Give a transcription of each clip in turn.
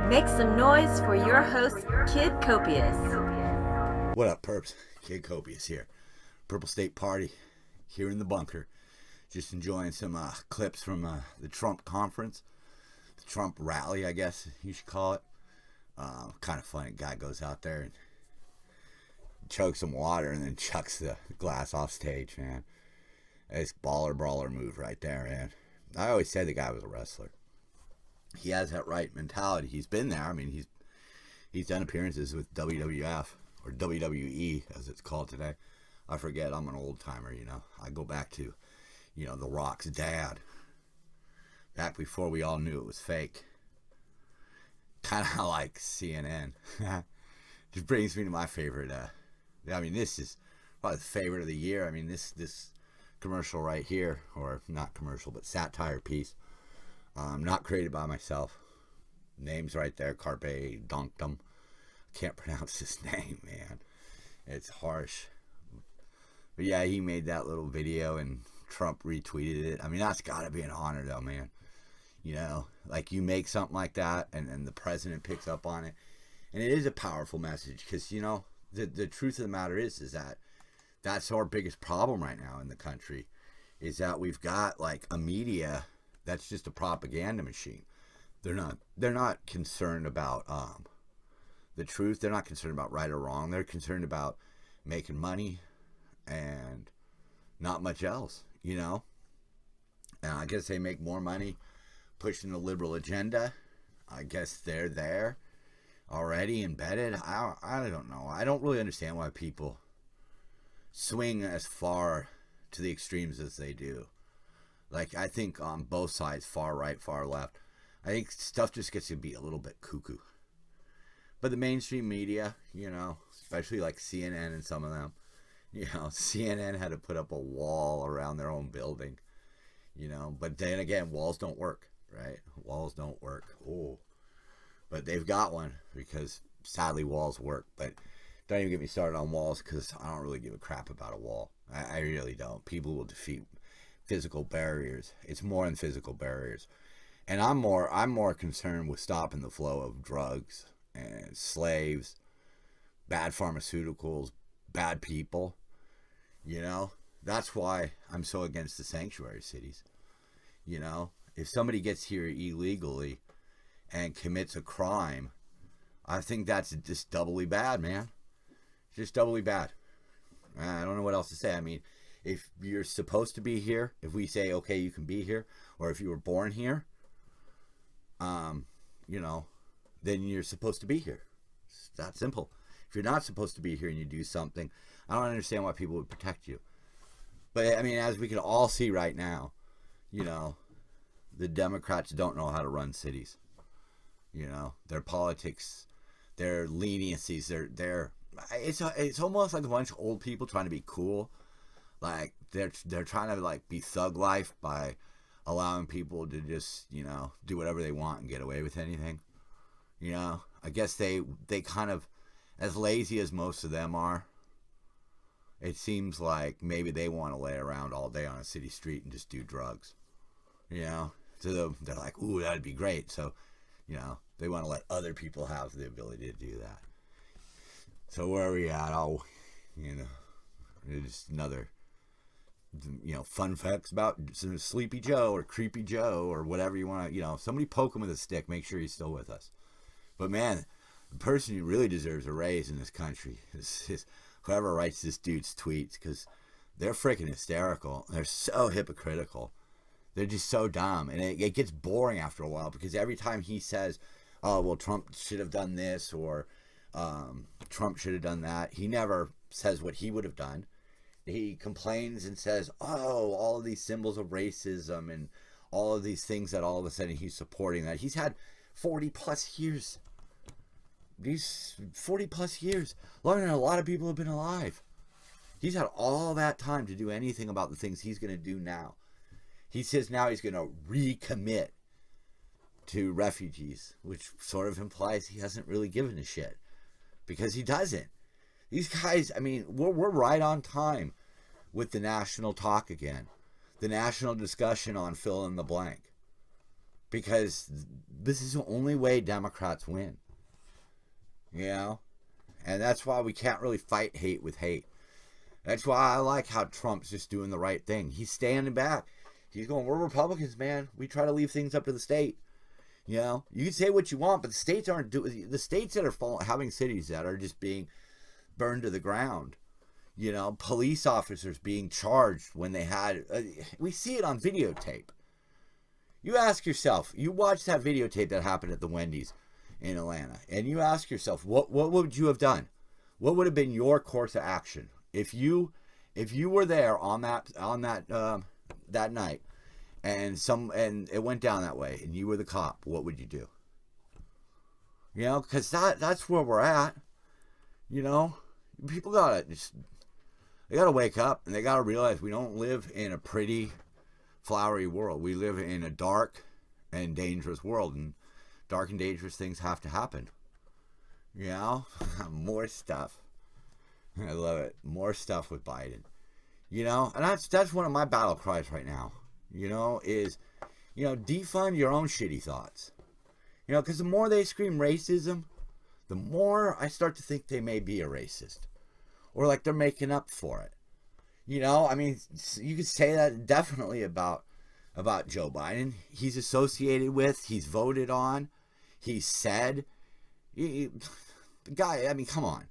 Make some noise for your host, Kid Copious. What up, perps? Kid Copious here. Purple State Party here in the bunker. Just enjoying some clips from the Trump conference. The Trump rally, I guess you should call it. Kind of funny. Guy goes out there and chugs some water and then chucks the glass off stage, man. It's baller brawler move right there, man. I always said the guy was a wrestler. He has that right mentality. He's been there. I mean, he's done appearances with WWF or WWE as it's called today. I forget. I'm an old timer, you know. I go back to, you know, The Rock's dad. Back before we all knew it was fake. Kind of like CNN. Just brings me to my favorite. I mean, this is probably the favorite of the year. I mean, this commercial right here, or not commercial, but satire piece. Not created by myself. Name's right there. Carpe Donktum. Can't pronounce his name, man. It's harsh. But yeah, he made that little video and Trump retweeted it. I mean, that's got to be an honor, though, man. You know, like you make something like that and the president picks up on it. And it is a powerful message because, you know, the truth of the matter is that that's our biggest problem right now in the country is that we've got like a media that's just a propaganda machine. They're not concerned about the truth. They're not concerned about right or wrong. They're concerned about making money and not much else, you know. And I guess they make more money pushing the liberal agenda. I guess they're there already embedded. I don't know. I don't really understand why people swing as far to the extremes as they do. Like, I think on both sides, far right, far left, I think stuff just gets to be a little bit cuckoo. But the mainstream media, you know, especially like CNN and some of them, you know, CNN had to put up a wall around their own building, you know. But then again, walls don't work, right? Walls don't work. Oh, but they've got one because sadly walls work. But don't even get me started on walls because I don't really give a crap about a wall. I really don't. People will defeat physical barriers. It's more than physical barriers. And I'm more concerned with stopping the flow of drugs and slaves, bad pharmaceuticals, bad people. You know, that's why I'm so against the sanctuary cities. You know, if somebody gets here illegally and commits a crime, I think that's just doubly bad, man. Just doubly bad. I don't know what else to say. I mean, if you're supposed to be here, if we say, okay, you can be here, or if you were born here, you know, then you're supposed to be here. It's that simple. If you're not supposed to be here and you do something, I don't understand why people would protect you. But, I mean, as we can all see right now, you know, the Democrats don't know how to run cities. You know, their politics, their leniencies, it's almost like a bunch of old people trying to be cool. Like they're trying to like be thug life by allowing people to just, you know, do whatever they want and get away with anything. You know, I guess they kind of, as lazy as most of them are, it seems like maybe they want to lay around all day on a city street and just do drugs. You know, so they're like, ooh, that'd be great. So, you know, they want to let other people have the ability to do that. So where are we at? Oh, you know, just another, you know, fun facts about Sleepy Joe or Creepy Joe or whatever you want to, you know, somebody poke him with a stick. Make sure he's still with us. But man, the person who really deserves a raise in this country is whoever writes this dude's tweets, because they're freaking hysterical. They're so hypocritical. They're just so dumb. And it gets boring after a while because every time he says, oh, well, Trump should have done this or Trump should have done that, he never says what he would have done. He complains and says, oh, all of these symbols of racism and all of these things that all of a sudden he's supporting that. He's had 40 plus years. These 40 plus years. Longer than a lot of people have been alive. He's had all that time to do anything about the things he's going to do now. He says now he's going to recommit to refugees, which sort of implies he hasn't really given a shit. Because he doesn't. These guys, I mean, we're right on time with the national talk again. The national discussion on fill in the blank. because this is the only way Democrats win. You know? And that's why we can't really fight hate with hate. That's why I like how Trump's just doing the right thing. He's standing back. He's going, we're Republicans, man. We try to leave things up to the state. You know, you can say what you want, but the states aren't doing. The states that are having cities that are just being burned to the ground. You know, police officers being charged when they had. We see it on videotape. You ask yourself. You watch that videotape that happened at the Wendy's in Atlanta, and you ask yourself, what would you have done? What would have been your course of action if you were there on that night? And it went down that way, and you were the cop. What would you do? You know, because that's where we're at. You know, people they gotta wake up, and they gotta realize we don't live in a pretty, flowery world. We live in a dark and dangerous world, and dark and dangerous things have to happen. You know, more stuff. I love it. More stuff with Biden. You know, and that's one of my battle cries right now. You know, is, you know, defund your own shitty thoughts. You know, because the more they scream racism, the more I start to think they may be a racist. Or like they're making up for it. You know, I mean, you could say that definitely about Joe Biden. He's associated with, he's voted on, he's said. The guy, I mean, come on.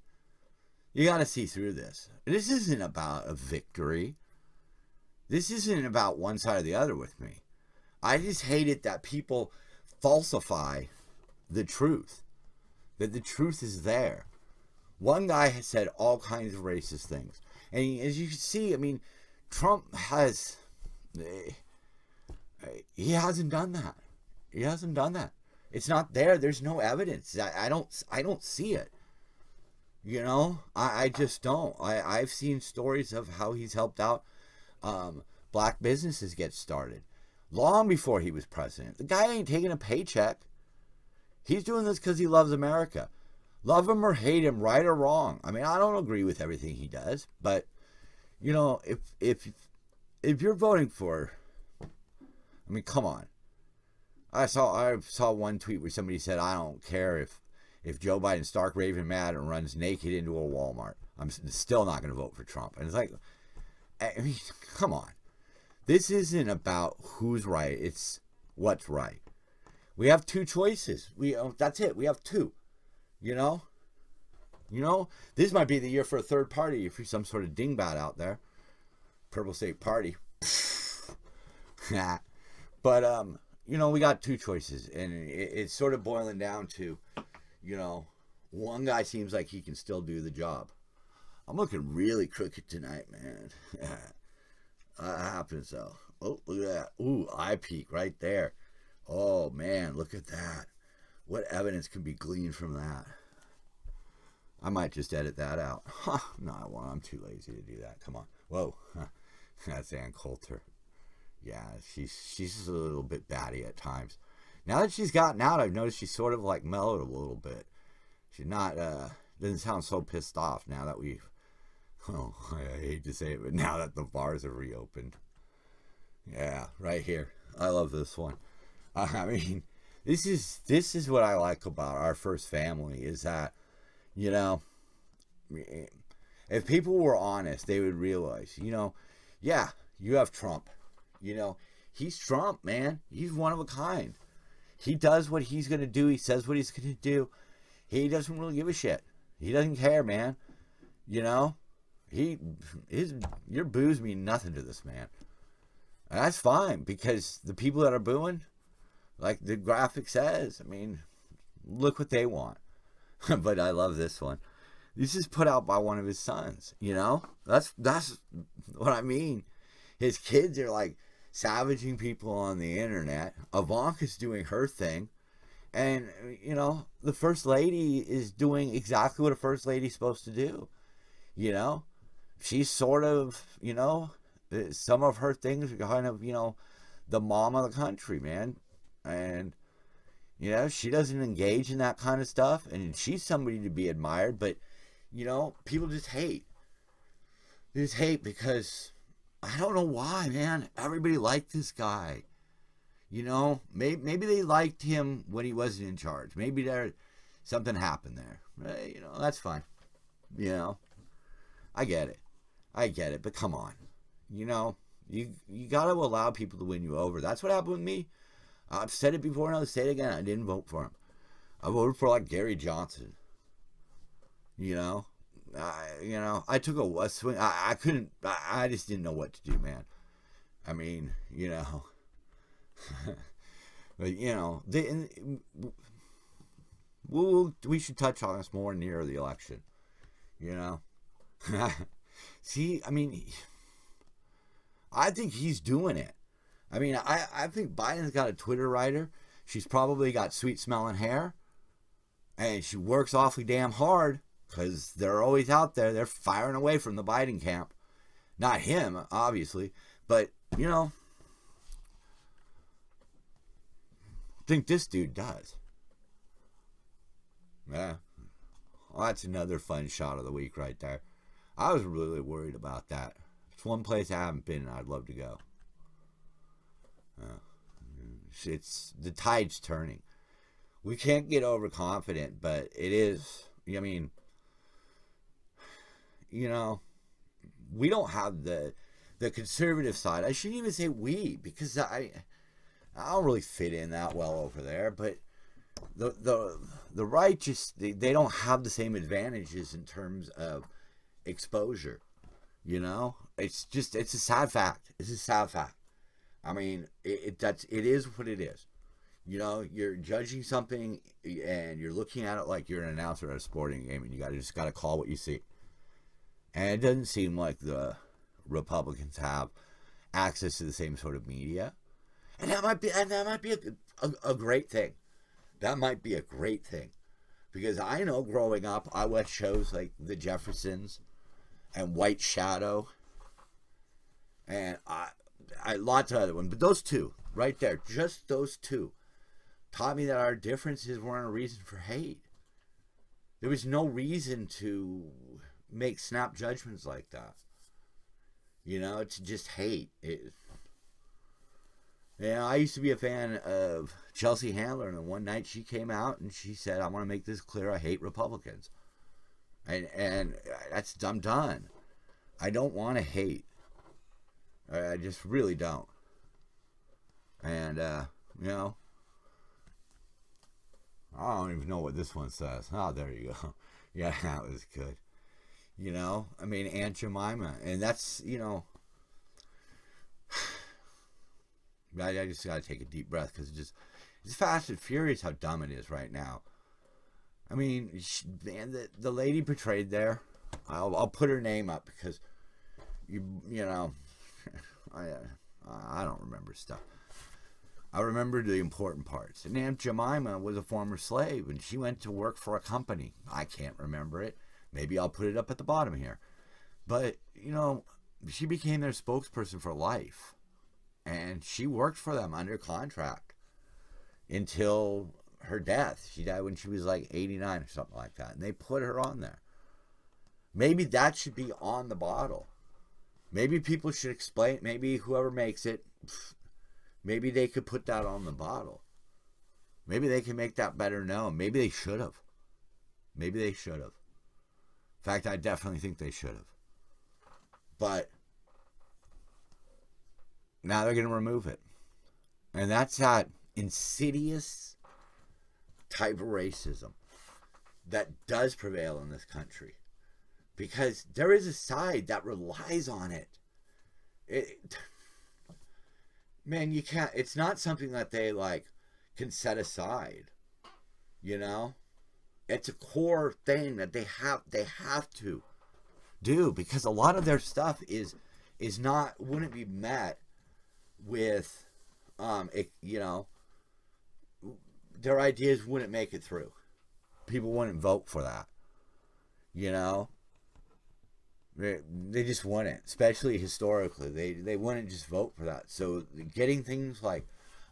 You got to see through this. This isn't about a victory. This isn't about one side or the other with me. I just hate it that people falsify the truth. That the truth is there. One guy has said all kinds of racist things. And as you can see, I mean, Trump he hasn't done that. He hasn't done that. It's not there. There's no evidence. I don't see it. You know, I just don't. I've seen stories of how he's helped out black businesses get started long before he was president. The guy ain't taking a paycheck. He's doing this because he loves America. Love him or hate him, right or wrong. I mean, I don't agree with everything he does, but you know, if you're voting for, I mean, come on. I saw one tweet where somebody said, I don't care if Joe Biden's stark raving mad and runs naked into a Walmart. I'm still not going to vote for Trump. And it's like, I mean, come on. This isn't about who's right. It's what's right. We have two choices. That's it. We have two. You know, this might be the year for a third party if you're some sort of dingbat out there. Purple State Party. But, you know, we got two choices, and it's sort of boiling down to, you know, one guy seems like he can still do the job. I'm looking really crooked tonight, man. That happens, though. Oh, look at that. Ooh, eye peek right there. Oh, man, look at that. What evidence can be gleaned from that? I might just edit that out. No, I won't. I'm too lazy to do that. Come on. Whoa. That's Ann Coulter. Yeah, she's a little bit batty at times. Now that she's gotten out, I've noticed she's sort of like mellowed a little bit. She's not, doesn't sound so pissed off now that I hate to say it, but now that the bars have reopened. Yeah, right here. I love this one. I mean, this is what I like about our first family is that, you know, if people were honest, they would realize, you know, yeah, you have Trump. You know, he's Trump, man. He's one of a kind. He does what he's going to do. He says what he's going to do. He doesn't really give a shit. He doesn't care, man. You know, your boos mean nothing to this man. And that's fine because the people that are booing, like the graphic says, I mean, look what they want. But I love this one. This is put out by one of his sons, you know? That's what I mean. His kids are like savaging people on the internet. Ivanka's doing her thing. And, you know, the First Lady is doing exactly what a First Lady's supposed to do. You know? She's sort of, you know, some of her things are kind of, you know, the mom of the country, man. And, you know, she doesn't engage in that kind of stuff. And she's somebody to be admired. But, you know, people just hate. They just hate because I don't know why, man. Everybody liked this guy. maybe they liked him when he wasn't in charge. Maybe something happened there. That's fine. I get it. But come on, you got to allow people to win you over. That's what happened with me. I've said it before and I'll say it again. I didn't vote for him. I voted for Gary Johnson. I took a swing. I couldn't. I just didn't know what to do, man. I mean, but we should touch on this more near the election. See, I mean, I think he's doing it. I mean, I think Biden's got a Twitter writer. She's probably got sweet smelling hair, and she works awfully damn hard because they're always out there. They're firing away from the Biden camp. Not him, obviously, but I think this dude does. Yeah. Well, that's another fun shot of the week right there. I was really worried about that. It's one place I haven't been and I'd love to go. It's the tide's turning. We can't get overconfident, but it is. I mean, we don't have the conservative side. I shouldn't even say we, because I don't really fit in that well over there. But the righteous, they don't have the same advantages in terms of exposure. It's a sad fact. It's a sad fact. I mean, it is what it is. You're judging something and you're looking at it like you're an announcer at a sporting game, and you just gotta call what you see. And it doesn't seem like the Republicans have access to the same sort of media, and that might be a great thing. That might be a great thing, because I know growing up I watched shows like The Jeffersons and White Shadow, and I lots of other ones, but those two right there, just those two, taught me that our differences weren't a reason for hate. There was no reason to make snap judgments like that. To just hate. I used to be a fan of Chelsea Handler, and one night she came out and she said, "I want to make this clear. I hate Republicans." And I'm done. I don't want to hate. I just really don't. And I don't even know what this one says. Oh, there you go. Yeah, that was good. I mean, Aunt Jemima. And that's, I just got to take a deep breath, because it's fast and furious how dumb it is right now. I mean, the lady portrayed there, I'll put her name up because, I don't remember stuff. I remember the important parts. And Aunt Jemima was a former slave, and she went to work for a company. I can't remember it. Maybe I'll put it up at the bottom here. But, she became their spokesperson for life. And she worked for them under contract until her death. She died when she was like 89 or something like that. And they put her on there. Maybe that should be on the bottle. Maybe people should explain. Maybe whoever makes it, maybe they could put that on the bottle. Maybe they can make that better known. Maybe they should have. Maybe they should have. In fact, I definitely think they should have. But now they're going to remove it. And that's that insidious type of racism that does prevail in this country. Because there is a side that relies on it. Man, you can't, it's not something that they can set aside. It's a core thing that they have to do, because a lot of their stuff is wouldn't be met with, their ideas wouldn't make it through. People wouldn't vote for that. They just wouldn't, especially historically. They wouldn't just vote for that. So getting things like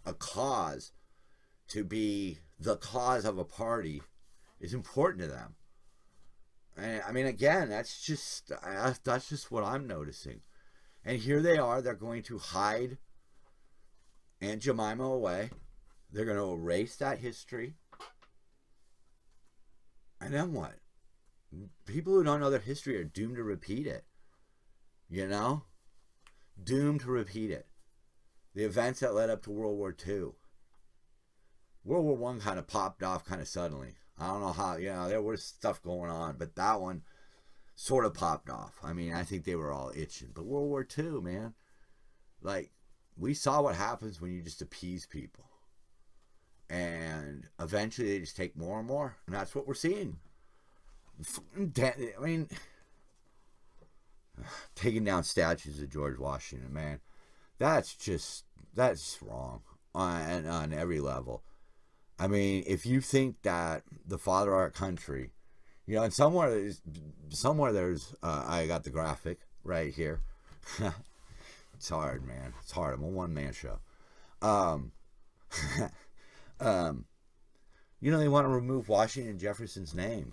a cause to be the cause of a party is important to them. And I mean, again, that's just what I'm noticing. And here they are. They're going to hide Aunt Jemima away. They're going to erase that history. And then what? People who don't know their history are doomed to repeat it. You know? Doomed to repeat it. The events that led up to World War II. World War I kind of popped off kind of suddenly. I don't know how, there was stuff going on, but that one sort of popped off. I mean, I think they were all itching. But World War II, man, like, we saw what happens when you just appease people. And eventually they just take more and more. And that's what we're seeing. I mean, taking down statues of George Washington, man, that's wrong on every level. I mean, if you think that the father of our country, and somewhere there's I got the graphic right here. It's hard, man. It's hard. I'm a one-man show. They want to remove Washington and Jefferson's name.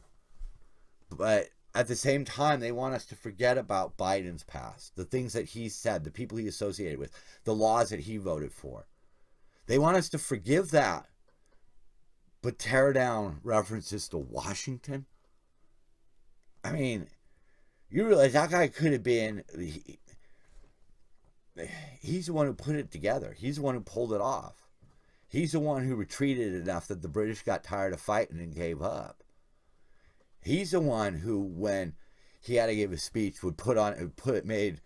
But at the same time, they want us to forget about Biden's past, the things that he said, the people he associated with, the laws that he voted for. They want us to forgive that, but tear down references to Washington. I mean, you realize that guy could have been... He's the one who put it together. He's the one who pulled it off. He's the one who retreated enough that the British got tired of fighting and gave up. He's the one who, when he had to give a speech, made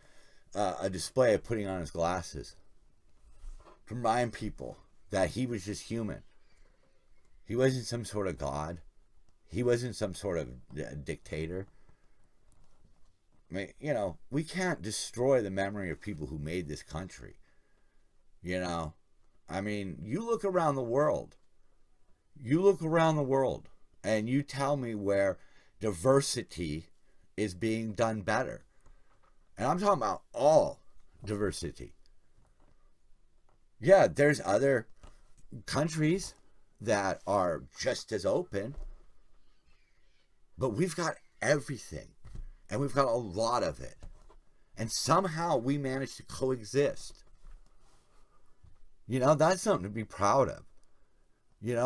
a display of putting on his glasses to remind people that he was just human. He wasn't some sort of god. He wasn't some sort of dictator. I mean, we can't destroy the memory of people who made this country. I mean, you look around the world. And you tell me where diversity is being done better. And I'm talking about all diversity. Yeah, there's other countries that are just as open. But we've got everything. And we've got a lot of it. And somehow we managed to coexist. That's something to be proud of.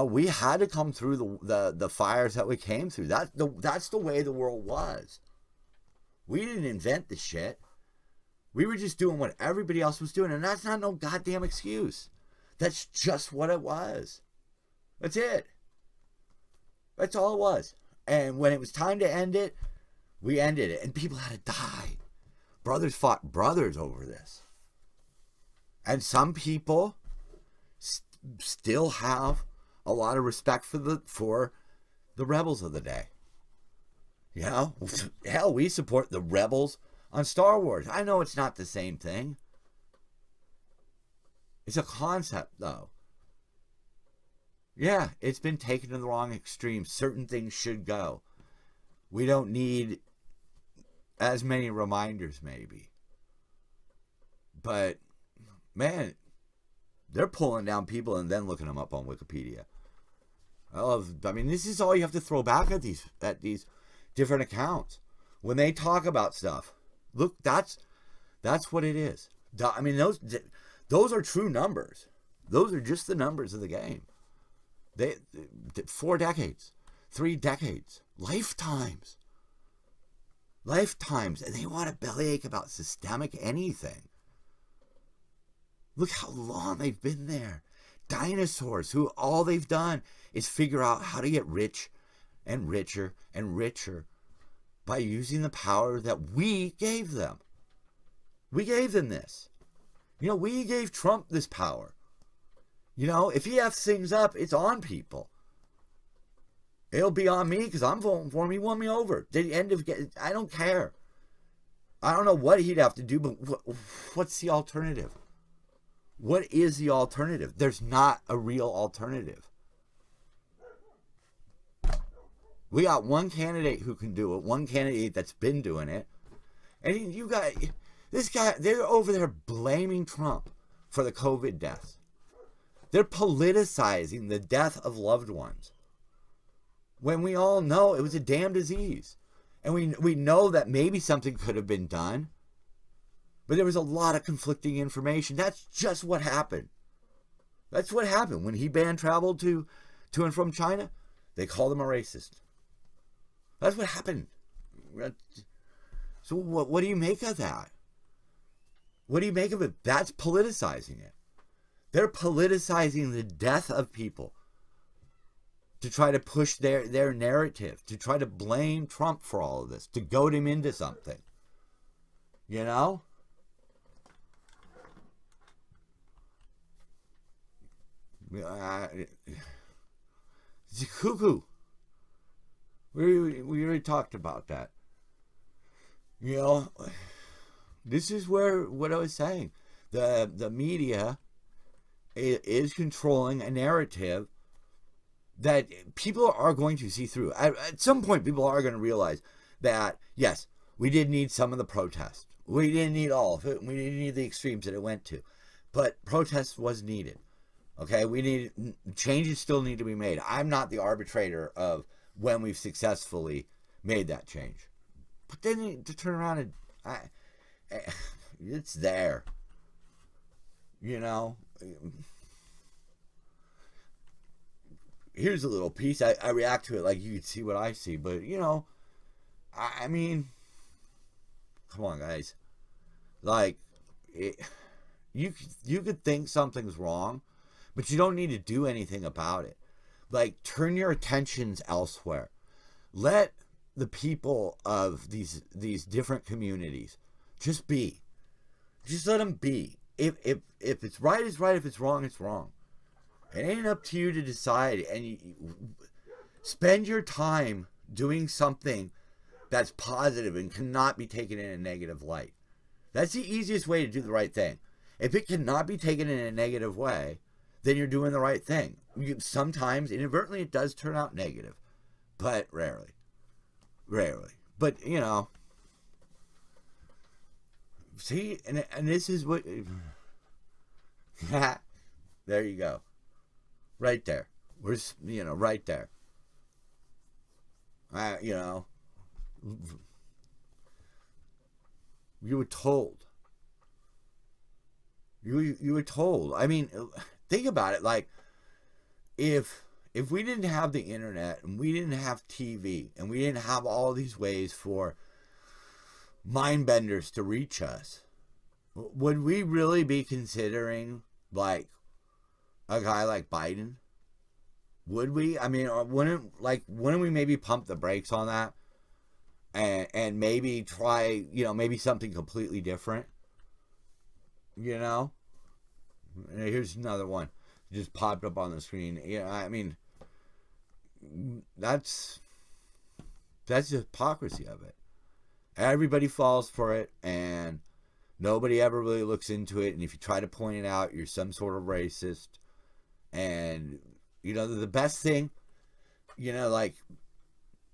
We had to come through the fires that we came through. That's the way the world was. We didn't invent the shit. We were just doing what everybody else was doing. And that's not no goddamn excuse. That's just what it was. That's it. That's all it was. And when it was time to end it, we ended it. And people had to die. Brothers fought brothers over this. And some people still have a lot of respect for the rebels of the day. Hell, we support the rebels on Star Wars. I know it's not the same thing. It's a concept, though. Yeah, it's been taken to the wrong extreme. Certain things should go. We don't need as many reminders, maybe. But, man, they're pulling down people and then looking them up on Wikipedia. I mean, this is all you have to throw back at these different accounts. When they talk about stuff, look, that's what it is. I mean, those are true numbers. Those are just the numbers of the game. 4 decades, 3 decades, lifetimes, and they want a bellyache about systemic anything. Look how long they've been there. Dinosaurs who all they've done is figure out how to get rich and richer and richer by using the power that we gave them. We gave them this. We gave Trump this power. If he F's things up, it's on people. It'll be on me because I'm voting for him. He won me over. I don't care. I don't know what he'd have to do, but what's the alternative? What is the alternative? There's not a real alternative. We got one candidate who can do it, one candidate that's been doing it. And you got this guy, they're over there blaming Trump for the COVID deaths. They're politicizing the death of loved ones. When we all know it was a damn disease. And we know that maybe something could have been done. But there was a lot of conflicting information. That's just what happened. That's what happened when he banned travel to and from China. They called him a racist. That's what happened. So what do you make of that? What do you make of it? That's politicizing it. They're politicizing the death of people to try to push their narrative, to try to blame Trump for all of this, to goad him into something. You know? It's cuckoo. We already talked about that. You know, this is what I was saying. The media is controlling a narrative that people are going to see through. At some point, people are going to realize that, yes, we did need some of the protest. We didn't need all of it. We didn't need the extremes that it went to. But protest was needed. Okay, changes still need to be made. I'm not the arbitrator of when we've successfully made that change. But then to turn around and it's there. You know? Here's a little piece. I react to it like you can see what I see. But, you know, I mean, come on, guys. Like, you could think something's wrong, but you don't need to do anything about it. Like, turn your attentions elsewhere. Let the people of these different communities just be. Just let them be. If it's right, it's right. If it's wrong, it's wrong. It ain't up to you to decide. And you spend your time doing something that's positive and cannot be taken in a negative light. That's the easiest way to do the right thing. If it cannot be taken in a negative way, then you're doing the right thing. Sometimes, inadvertently, it does turn out negative. But rarely. Rarely. But, you know. See? And this is what... There you go. Right there. We're, you know, right there. You know. You were told. You were told. I mean, think about it. Like, if we didn't have the internet and we didn't have TV and we didn't have all these ways for mind benders to reach us, would we really be considering like a guy like Biden? Would we? I mean, wouldn't we maybe pump the brakes on that and maybe try, you know, maybe something completely different? You know? And here's another one. Just popped up on the screen. You know, I mean, that's the hypocrisy of it. Everybody falls for it, and nobody ever really looks into it. And if you try to point it out, you're some sort of racist. And, you know, the best thing, you know, like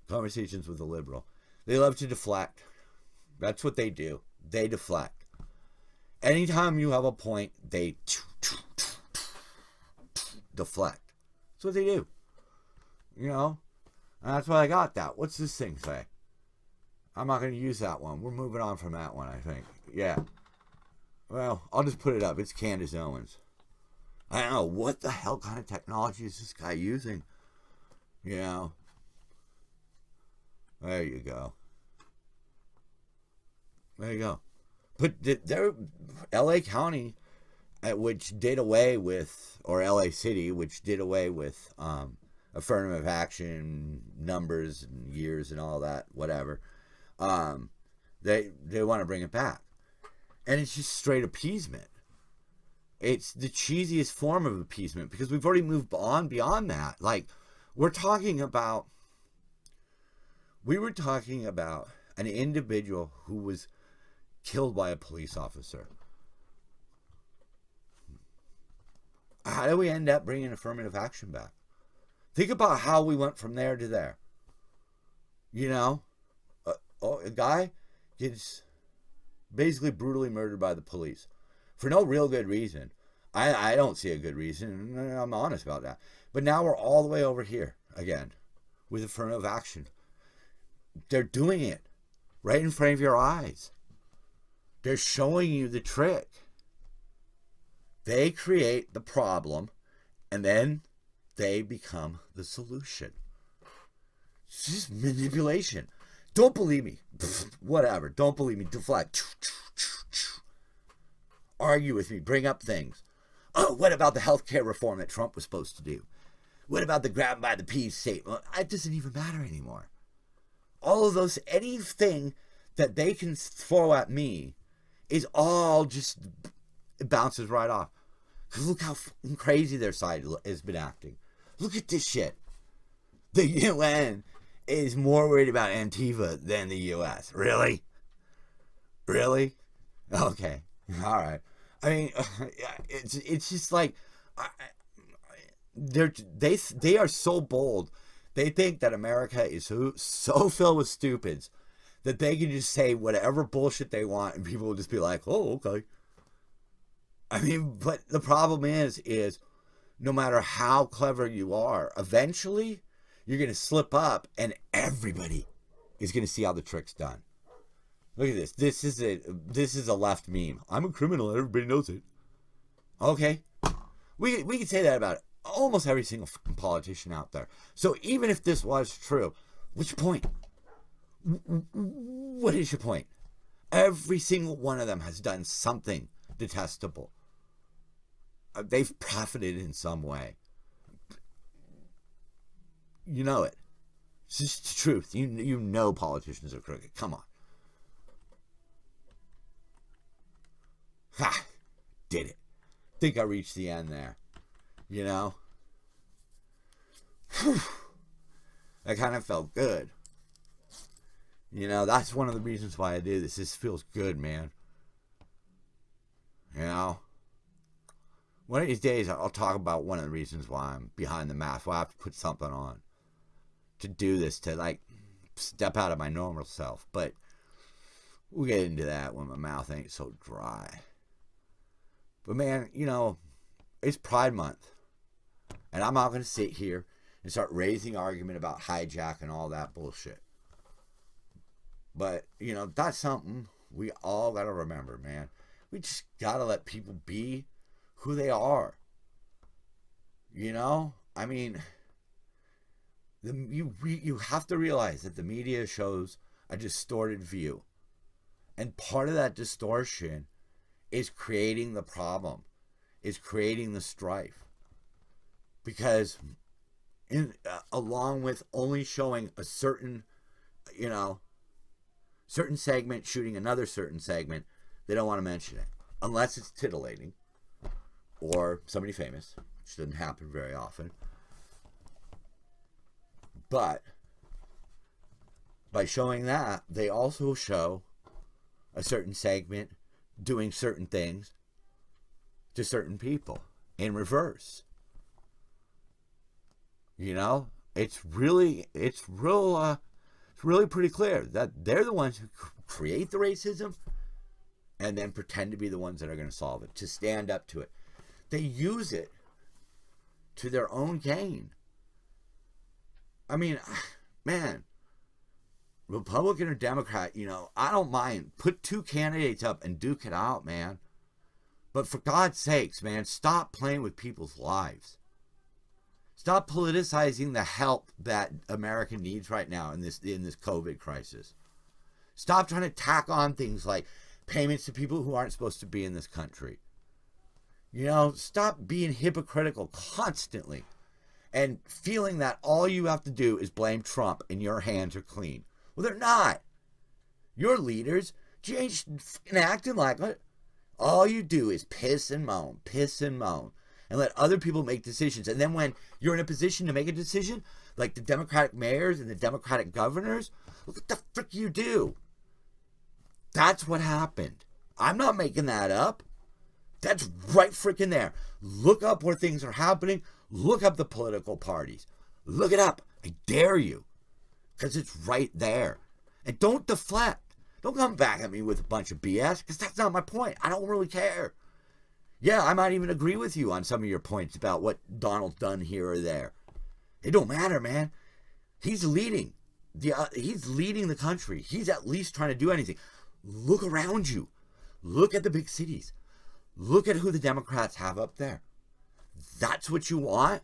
conversations with a liberal, they love to deflect. That's what they do. They deflect. Anytime you have a point, they deflect. That's what they do. You know? And that's why I got that. What's this thing say? I'm not going to use that one. We're moving on from that one, I think. Yeah. Well, I'll just put it up. It's Candace Owens. I don't know. What the hell kind of technology is this guy using? You know? There you go. There you go. But there, LA County, which did away with, or LA City, which did away with affirmative action numbers and years and all that, whatever. They want to bring it back, and it's just straight appeasement. It's the cheesiest form of appeasement because we've already moved on beyond that. Like we were talking about an individual who was killed by a police officer. How do we end up bringing affirmative action back? Think about how we went from there to there. You know, a guy gets basically brutally murdered by the police for no real good reason. I don't see a good reason, and I'm honest about that. But now we're all the way over here again with affirmative action. They're doing it right in front of your eyes. They're showing you the trick. They create the problem, And then they become the solution. It's just manipulation. Don't believe me. Whatever. Don't believe me. Deflect. Argue with me. Bring up things. Oh, what about the healthcare reform that Trump was supposed to do? What about the grab by the peas statement? Well, it doesn't even matter anymore. All of those, anything that they can throw at me is all just, it bounces right off. Because look how crazy their side has been acting. Look at this shit. The UN is more worried about Antifa than the U.S. Really? Really? Okay. All right. I mean, it's just like, they are so bold. They think that America is so filled with stupids that they can just say whatever bullshit they want and people will just be like, oh, okay. I mean, but the problem is no matter how clever you are, eventually you're going to slip up and everybody is going to see how the trick's done. Look at this. This is a left meme. I'm a criminal. Everybody knows it. Okay. We can say that about almost every single politician out there. So even if this was true, what's your point? What is your point? Every single one of them has done something detestable. They've profited in some way. You know it. It's just the truth. You know politicians are crooked. Come on. Ha! Did it. Think I reached the end there. You know? Whew. That kind of felt good. You know, that's one of the reasons why I do this. This feels good, man. You know? One of these days, I'll talk about one of the reasons why I'm behind the mask. Why I have to put something on to do this, to like step out of my normal self. But we'll get into that when my mouth ain't so dry. But man, you know, it's Pride Month. And I'm not going to sit here and start raising argument about hijack and all that bullshit. But, you know, that's something we all got to remember, man. We just got to let people be who they are. You know? I mean, you have to realize that the media shows a distorted view. And part of that distortion is creating the problem, is creating the strife. Because along with only showing a certain, you know, certain segment shooting another certain segment, they don't want to mention it. Unless it's titillating or somebody famous, which doesn't happen very often. But by showing that, they also show a certain segment doing certain things to certain people in reverse. You know, it's really pretty clear that they're the ones who create the racism and then pretend to be the ones that are going to solve it, to stand up to it. They use it to their own gain. I mean, man, Republican or Democrat, you know, I don't mind. Put two candidates up and duke it out, man. But for God's sakes, man, stop playing with people's lives. Stop politicizing the help that America needs right now in this COVID crisis. Stop trying to tack on things like payments to people who aren't supposed to be in this country. You know, stop being hypocritical constantly and feeling that all you have to do is blame Trump and your hands are clean. Well, they're not. Your leaders just acting like it. All you do is piss and moan, and let other people make decisions. And then when you're in a position to make a decision, like the Democratic mayors and the Democratic governors, look what the frick you do. That's what happened. I'm not making that up. That's right frickin' there. Look up where things are happening. Look up the political parties. Look it up. I dare you. Because it's right there. And don't deflect. Don't come back at me with a bunch of BS, because that's not my point. I don't really care. Yeah, I might even agree with you on some of your points about what Donald's done here or there. It don't matter, man. He's leading. He's leading the country. He's at least trying to do anything. Look around you. Look at the big cities. Look at who the Democrats have up there. That's what you want?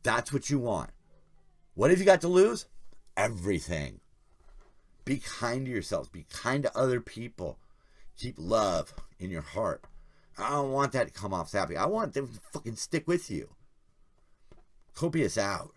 That's what you want. What have you got to lose? Everything. Be kind to yourselves. Be kind to other people. Keep love in your heart. I don't want that to come off sappy. I want them to fucking stick with you. Copious out.